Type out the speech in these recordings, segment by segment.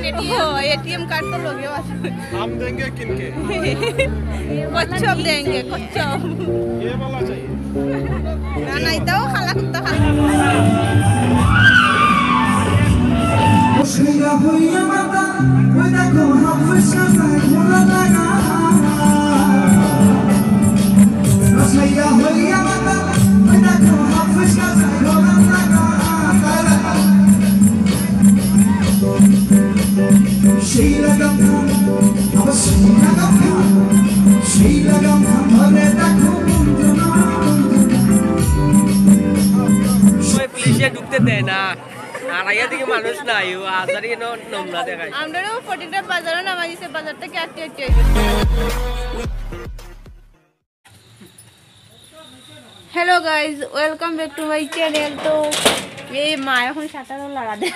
ATM card तो लोगे हम देंगे किनके कच्छप देंगे कच्छप ये वाला चाहिए ना नहीं तो खाला कुत्ता खाला পুলিশে ঢুকতে দেয় না আর আইয়া দিকে মানুষ নাই আজারি নমুনা দেখায় আমরাও ফটিকটা বাজারে নামা দিছে বাজার থেকে আটকে আটকে hello guys welcome back to my channel. तो ये মা এখন শাটারও লাগা দে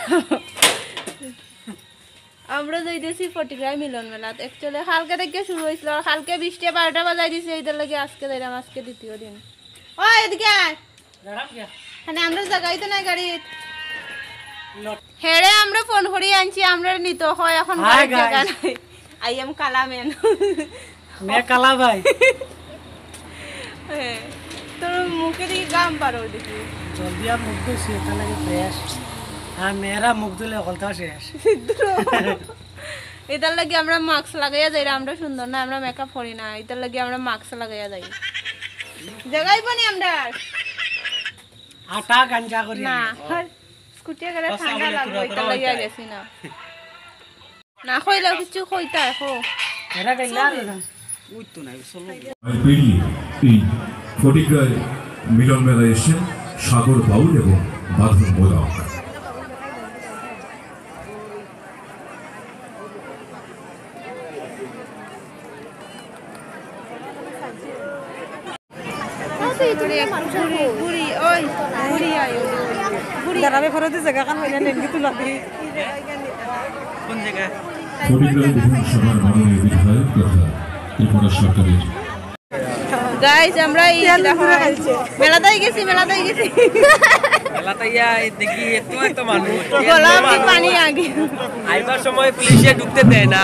আমরা যাইতেছি ফটিকরাই মিলন মেলাত। অ্যাকচুয়ালি কালকে থেকে শুরু হইছিল আর কালকে 20টা 12টা বাজাই দিছে এইটার লাগি আজকে যাইলাম আজকে দ্বিতীয় দিন। ওই এদিকে আয় দাঁড়াম কে মানে আমরা জায়গাইতে নাই গাড়ি হেড়ে আমরা ফোন করি আনছি আমরা নিতে হয় এখন গাড়ি জায়গা নাই। আই এম কালা ম্যান মে কালা ভাই তোর মুখে দিয়ে গাম পারো দেখি জলদি আর মুখ তো সেটা লাগে ফ্রেশ আর মেরা মুখ দিলে কলতা শেষ এটার লাগি আমরা মাস্ক লাগাইয়া যাই আমরা সুন্দর না আমরা মেকআপ করি না এটার লাগি আমরা মাস্ক লাগাইয়া যাই জায়গাই পানি আমরা আটা গাঞ্জা করি না স্কুটি গেলে ঠান্ডা লাগবে এটা লাগিয়া গেছি না না কইলে কিছু কইতা এখন এরা গাইলা ওই তো নাই চলো পেরিয়ে এই ফটিকরায় মিলন মেলায় এসে সাগর বাউল এবং বাঁধন মোদক ফটিকরায় বিধানসভার মাননীয় বিধায়ক তথা ত্রিপুরা সরকারের গাইস আমরা এই মেলাতেই গেছি মেলাতেই দেখি এত মানুষ গোলাপ পানি আগে আইবার সময় পুলিশে ঢুকতে দেয় না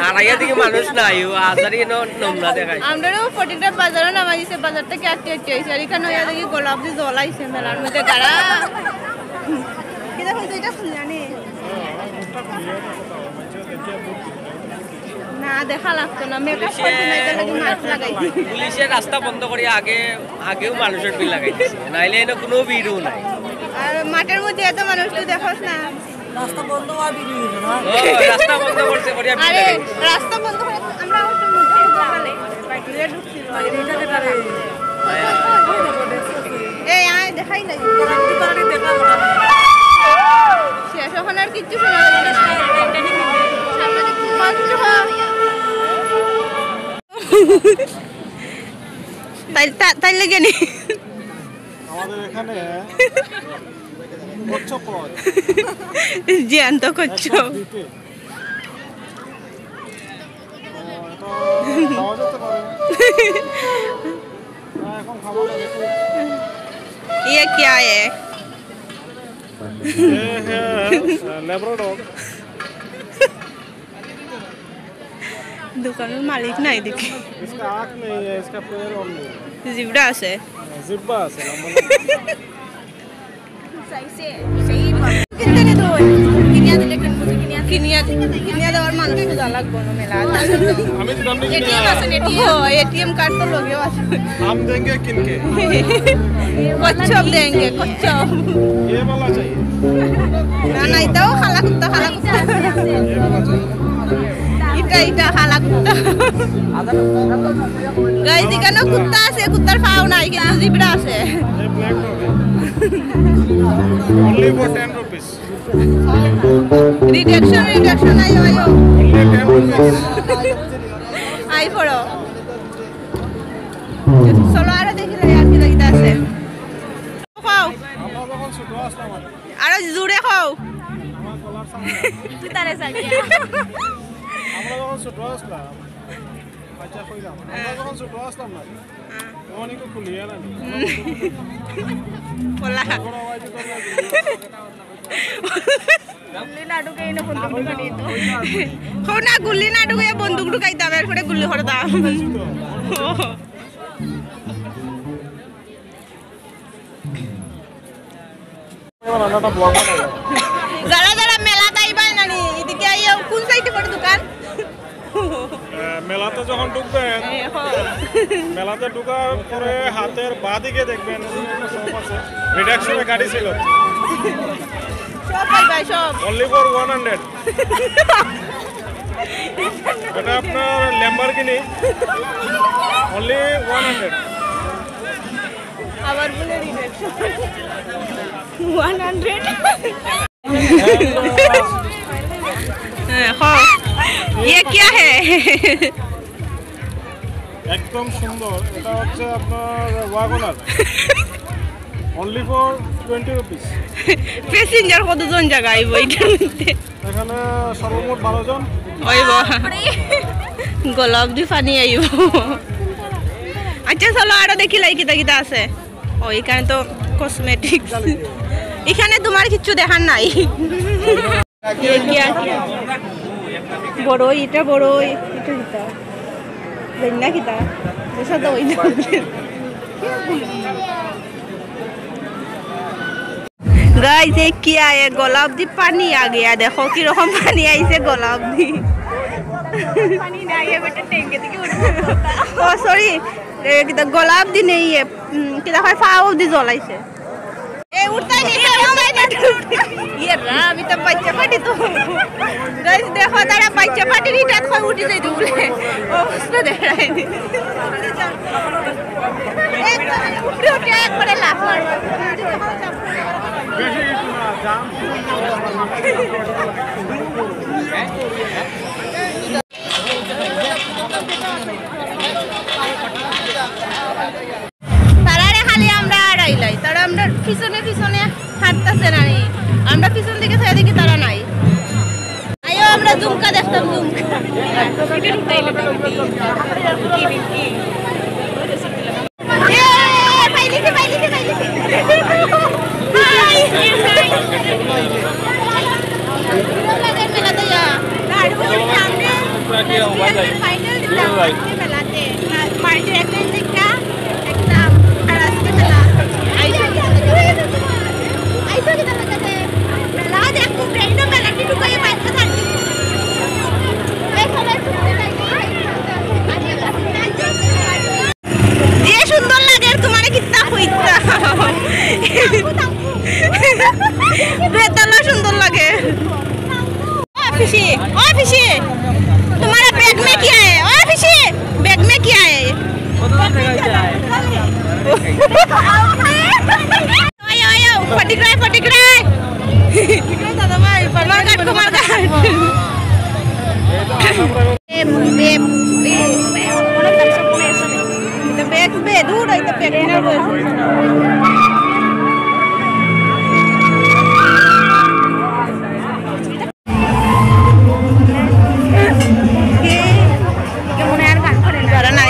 আর আইয়া দিকে মানুষ নাই আজারি নমুনা দেখায় আমরাও ফটিকটা বাজারে নামা দিছে বাজার থেকে আটকে আটকে আইছে আর এখানে হইয়া দেখি গোলাপ দিয়ে জ্বলাইছে মেলার মধ্যে গাড়া কি দেখো এটা ফুলজানি না দেখা লাগতো না মেকআপ করতে নাই তাহলে কি মাস্ক লাগাইছি পুলিশের রাস্তা বন্ধ করে আগেও মানুষের ভিড় লাগাইছে নাইলে এনে কোনো ভিড়ও নাই আর মাঠের মধ্যে এত মানুষ তুই দেখোস না রাস্তা বন্ধ হওয়া ভিড় না রাস্তা বন্ধ করতে করিয়া ভিড় আরে লাগাইছে রাস্তা বন্ধ করে আমরা ওটা মধ্যে ঢুকালে বাইরে ঢুকছিল এইটাতে পারে এই আয় দেখাই নাই পারে দেখা শেষ ওখানে আর কিছু শোনা যাবে না সামনে কষ্ট তাই লাগে নি আমাদের এখানে কচ্ছপ পাওয়া যায় জ্যান্ত কচ্ছপ খাওয়া যেতে পারে এখন খাবো না ये क्या है लेब्राडोर दुकान में मालिक नहीं दिखे इसका आँख नहीं है इसका पैर और नहीं है जिब्रा से जिब्बा से कितने ने दो किनिया दे लेकिन मुझे किनिया दे और मानुष को अलग बनो मेला अमित गांधी जी एटीएम आसन एटीएम कार्ड तो लोगे हम देंगे किनके कच्छप देंगे कच्छप ये वाला चाहिए ना नहीं तो खाला कुत्ता ये वाला चाहिए इटा खाला कुत्ता गाइस এখানে কুত্তা আছে কুত্তার পাও নাই কিন্তু জিব্রা আছে ये ब्लैक डॉग है only for 10 rupees रिडक्शन आयो only 10 rupees आई पड़ो চলো আর দেখি আর কি লাগিতে আছে খাও আমরা যখন ছোট আসলাম আর জুড়ে খাও আমার কলার সামনে তুই তারে সাজিয়া আমরা যখন ছোট আসলাম আচ্ছা কইলাম আমরা যখন ছোট আসলাম না অনেক খুলিয়ে না বলা বড় আওয়াজ করে না গুল্লি না ঢুকে বন্দুক ঢুকাইতাম এরপরে গুল্লি করতাম রান্নাটা ব্লগ বানাই যারা যারা মেলা তাইবাই নানি এদিকে আইয়া কোন সাইডে পড়ে দোকান মেলাতে যখন ঢুকবেন মেলাতে ঢোকার পরে হাতের বাঁ দিকে দেখবেন শপ আছে রিডাকশনে গাড়ি ছিল সব পাইবাই সব অনলি ফর 100 এটা আপনার ল্যাম্বরগিনি অনলি 100 আবার বলে রিডাকশন 100 ये क्या है একদম সুন্দর এটা হচ্ছে আপনার Wagon R only for 20 rupees passenger কতজন জায়গা আইব এটার মধ্যে এখানে সর্বমোট 12 জন আইব গোলাপ দি পানি আইব আচ্ছা চলো আরো দেখিলাই কিতা কিতা আছে ও এখানে তো কসমেটিক্স এখানে তোমার কিছু দেখার নাই বড় এটা বড় এটা কিতা দেখনা কিতা দেখা তো ওই गाइस ये क्या है गुलाब दी पानी आ गया देखो कि रकम पानी आई से गुलाब दी पानी ना ये बेटा टैंके থেকে ও সরি এটা গোলাপ দি নেই है কিটা হয় ফাও দি জ্বলাইছে এ উঠতাই নি ये रा আমি তো বাচ্চা পাটি তো गाइस দেখো তারা বাচ্চা পাটি রিটাত হয় উঠি যাই দুলে অবস্থা দেখাই নি একদম উপরে উঠে একবারে লাফ মারবে বেশি কিছু না দাম তারারে খালি আমরা আড়াইলাই তারা আমরা পিছনে পিছনে হাঁটতেছে না আমরা পিছন দিকে ছায়া দেখি তারা নাই আইও আমরা জুমকা দেখতাম জুমকা সুন্দর লাগে তোমার কিত্তা হইতা বেতালা সুন্দর লাগে ओ फिशी तुम्हारा बैग में क्या है ओ फिशी बैग में क्या है आयो आयो फटिकराय दादा भाई मार काट बैग पे दूर है तो बैग ना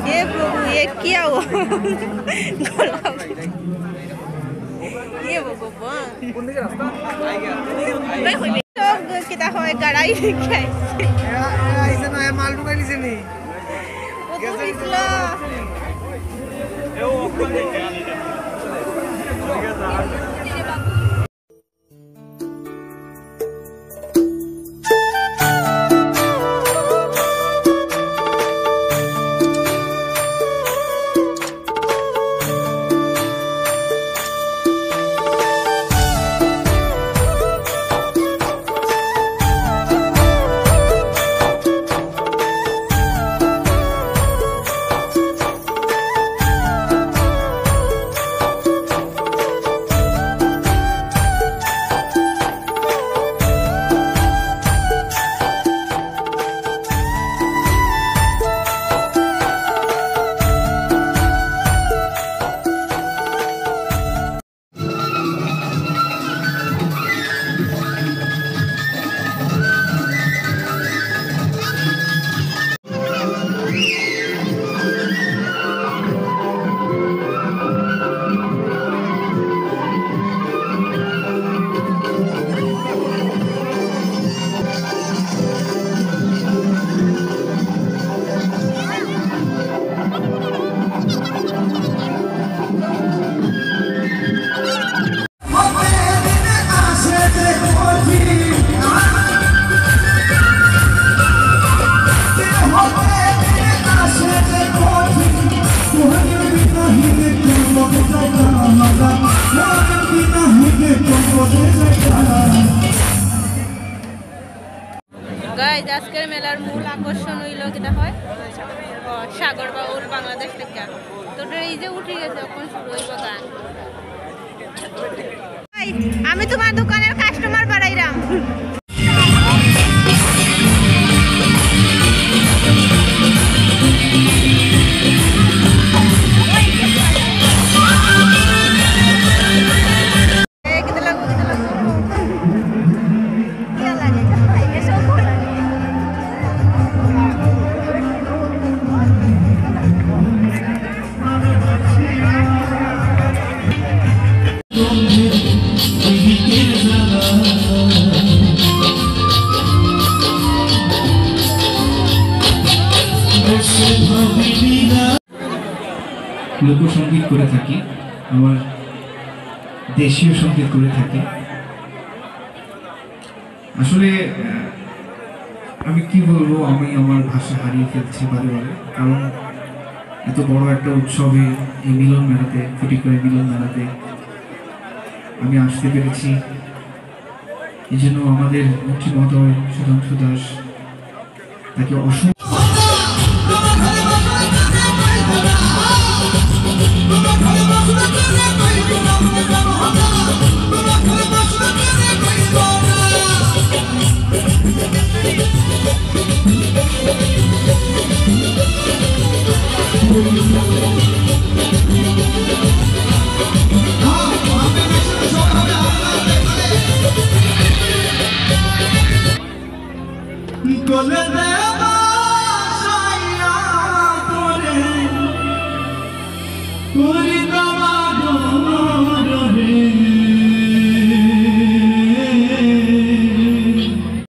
ये प्रभु ये क्या हुआ ये वो किता হয় গাড়াই খাই আইছে না মাল ঢুকাই লিছে নি ও তো দিছলা এও ওখানে যে আজকের মেলার মূল আকর্ষণ হইল কিটা হয় সাগর বাউল বাংলাদেশ থেকে তো এই যে উঠে গেছে এখন শুরু হইব গান। আমি তোমার দোকানের কাস্টমার বাড়াইলাম। লোকসঙ্গীত করে থাকি, আমার দেশীয় সঙ্গীত করে থাকি। আসলে আমি কি বলবো, আমি আমার ভাষা হারিয়ে ফেলছি বারে বারে, কারণ এত বড় একটা উৎসবে এই মিলন মেলাতে, ফটিকরাই মিলন মেলাতে আমি আসতে পেরেছি। এই জন্য আমাদের মন্ত্রী মহোদয় সুধাংশু দাস, তাকে অসংখ্য